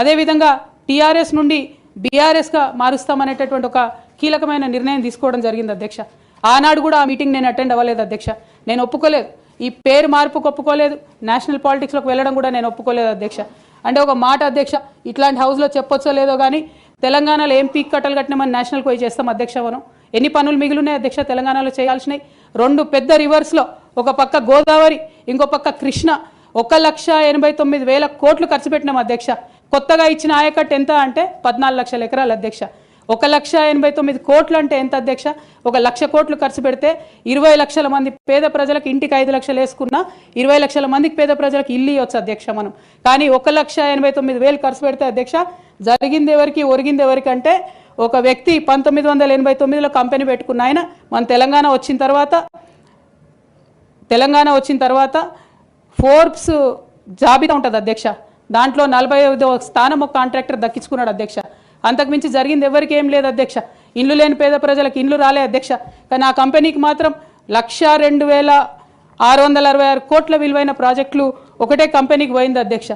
అదేవిధంగా టీఆర్ఎస్ నుండి బీఆర్ఎస్గా మారుస్తామనేటటువంటి ఒక కీలకమైన నిర్ణయం తీసుకోవడం జరిగింది అధ్యక్ష. ఆనాడు కూడా ఆ మీటింగ్ నేను అటెండ్ అవ్వలేదు అధ్యక్ష. నేను ఒప్పుకోలేదు, ఈ పేరు మార్పుకు ఒప్పుకోలేదు, నేషనల్ పాలిటిక్స్లోకి వెళ్ళడం కూడా నేను ఒప్పుకోలేదు అధ్యక్ష. అంటే ఒక మాట అధ్యక్ష, ఇట్లాంటి హౌస్లో చెప్పొచ్చో లేదో కానీ తెలంగాణలో ఏం పీక్ కట్టలు కట్టినామని నేషనల్కి పోయి చేస్తాం అధ్యక్ష. మనం ఎన్ని పనులు మిగిలినాయి అధ్యక్ష తెలంగాణలో చేయాల్సినవి? 2 పెద్ద రివర్స్లో, ఒక పక్క గోదావరి, ఇంకో పక్క కృష్ణ, 1,89,000 కోట్లు ఖర్చు పెట్టినాం అధ్యక్ష. కొత్తగా ఇచ్చిన ఆయకట్టు ఎంత అంటే 14 లక్షల ఎకరాలు అధ్యక్ష. 1,89,000 కోట్లు అంటే ఎంత అధ్యక్ష? 1,00,000 కోట్లు ఖర్చు పెడితే 20 లక్షల మంది పేద ప్రజలకు ఇంటికి 5 లక్షలు వేసుకున్నా 20 లక్షల మందికి పేద ప్రజలకు ఇల్లు ఇవ్వచ్చు అధ్యక్ష మనం. కానీ 1,89,000 ఖర్చు పెడితే అధ్యక్ష జరిగింది ఎవరికి ఒరిగింది ఎవరికి అంటే, ఒక వ్యక్తి 1989లో కంపెనీ పెట్టుకున్న ఆయన మన తెలంగాణ వచ్చిన తర్వాత ఫోర్బ్స్ జాబితా ఉంటుంది అధ్యక్ష, దాంట్లో 45వ స్థానం ఒక కాంట్రాక్టర్ దక్కించుకున్నాడు అధ్యక్ష. అంతకుమించి జరిగింది ఎవరికి ఏం లేదు అధ్యక్ష. ఇల్లు లేని పేద ప్రజలకు ఇల్లు రాలే అధ్యక్ష. కానీ ఆ కంపెనీకి మాత్రం 1,02,666 కోట్ల విలువైన ప్రాజెక్టులు ఒకటే కంపెనీకి పోయింది అధ్యక్ష.